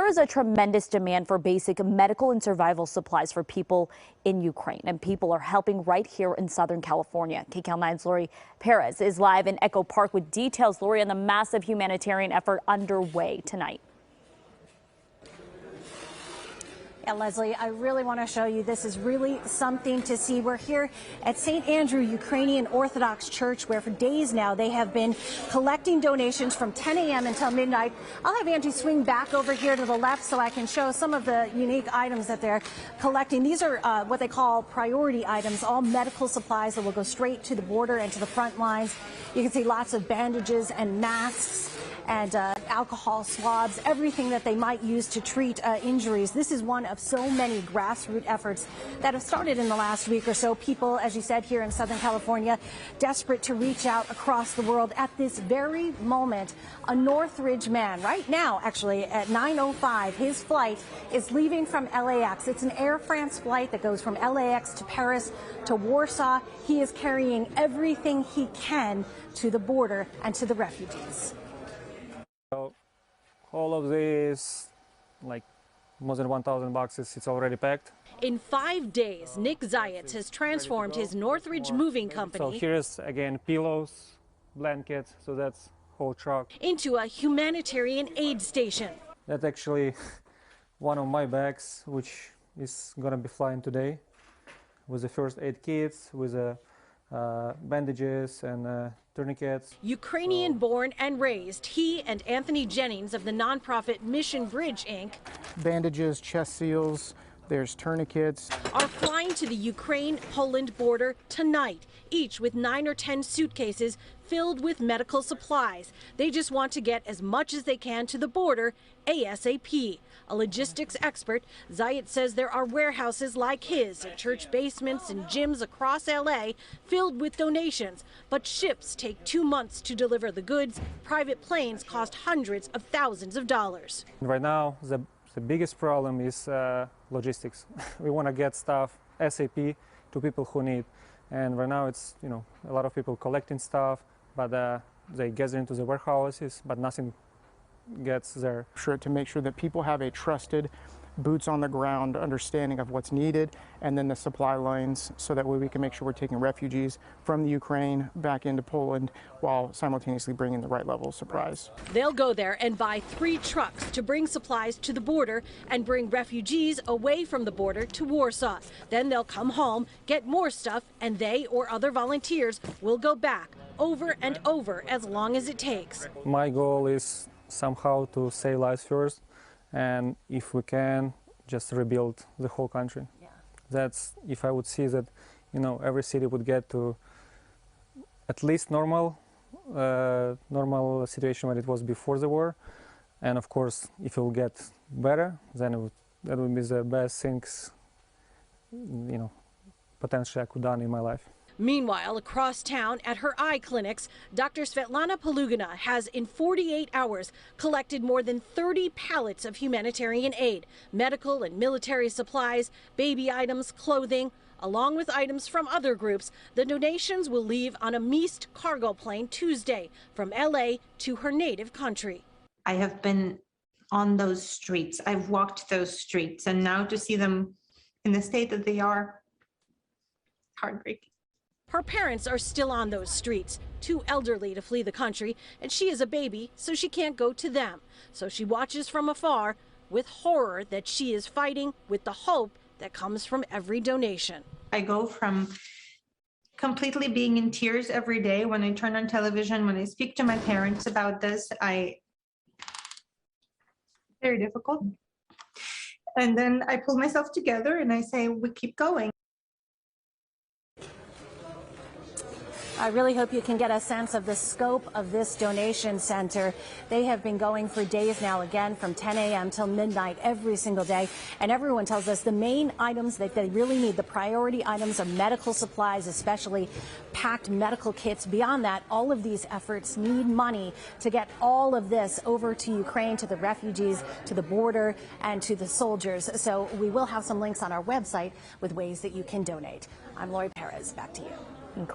There is a tremendous demand for basic medical and survival supplies for people in Ukraine, and people are helping right here in Southern California. KCAL 9's Lori Perez is live in Echo Park with details, Lori, on the massive humanitarian effort underway tonight. Yeah, Leslie, I really want to show you this is really something to see. We're here at St. Andrew Ukrainian Orthodox Church, where for days now they have been collecting donations from 10 a.m. until midnight. I'll have Angie swing back over here to the left so I can show some of the unique items that they're collecting. These are what they call priority items, all medical supplies that will go straight to the border and to the front lines. You can see lots of bandages and masks and alcohol swabs, everything that they might use to treat injuries. This is one of so many grassroots efforts that have started in the last week or so. People, as you said, here in Southern California, desperate to reach out across the world. At this very moment, a Northridge man, right now, actually, at 9:05, his flight is leaving from LAX. It's an Air France flight that goes from LAX to Paris to Warsaw. He is carrying everything he can to the border and to the refugees. All of these, like more than 1,000 boxes, it's already packed. In 5 days, Nick Zayats has transformed his Northridge moving company. So here's again pillows, blankets, so that's whole truck. Into a humanitarian aid station. That's actually one of my bags, which is gonna be flying today, with the first aid kits, with bandages and tourniquets. Ukrainian-born and raised, he and Anthony Jennings of the nonprofit Mission Bridge, Inc. Bandages, chest seals, there's tourniquets. Are flying to the Ukraine-Poland border tonight, each with 9 or 10 suitcases filled with medical supplies. They just want to get as much as they can to the border ASAP. A logistics expert, Zayat says there are warehouses like his in church basements and gyms across LA filled with donations. But ships take 2 months to deliver the goods. Private planes cost hundreds of thousands of dollars. Right now, the biggest problem is logistics. We want to get stuff ASAP to people who need. And right now it's, a lot of people collecting stuff, but they gather into the warehouses, but nothing gets there. To make sure that people have a trusted, boots on the ground understanding of what's needed, and then the supply lines, so that way we can make sure we're taking refugees from the Ukraine back into Poland while simultaneously bringing the right level of supplies. They'll go there and buy 3 trucks to bring supplies to the border and bring refugees away from the border to Warsaw. Then they'll come home, get more stuff, and they or other volunteers will go back over and over as long as it takes. My goal is somehow to save lives first, and if we can, just rebuild the whole country. Yeah. That's if I would see that, every city would get to at least normal situation when it was before the war, and of course, if it will get better, then that would be the best things, potentially I could done in my life. Meanwhile, across town at her eye clinics, Dr. Svetlana Pilyugina has in 48 hours collected more than 30 pallets of humanitarian aid, medical and military supplies, baby items, clothing, along with items from other groups. The donations will leave on a Meast cargo plane Tuesday from LA to her native country. I have been on those streets. I've walked those streets, and now to see them in the state that they are, heartbreaking. Her parents are still on those streets, too elderly to flee the country, and she is a baby, so she can't go to them. So she watches from afar with horror that she is fighting with the hope that comes from every donation. I go from completely being in tears every day when I turn on television, when I speak to my parents about this. Very difficult. And then I pull myself together and I say, we keep going. I really hope you can get a sense of the scope of this donation center. They have been going for days now, again, from 10 a.m. till midnight every single day. And everyone tells us the main items that they really need, the priority items, are medical supplies, especially packed medical kits. Beyond that, all of these efforts need money to get all of this over to Ukraine, to the refugees, to the border, and to the soldiers. So we will have some links on our website with ways that you can donate. I'm Lori Perez. Back to you.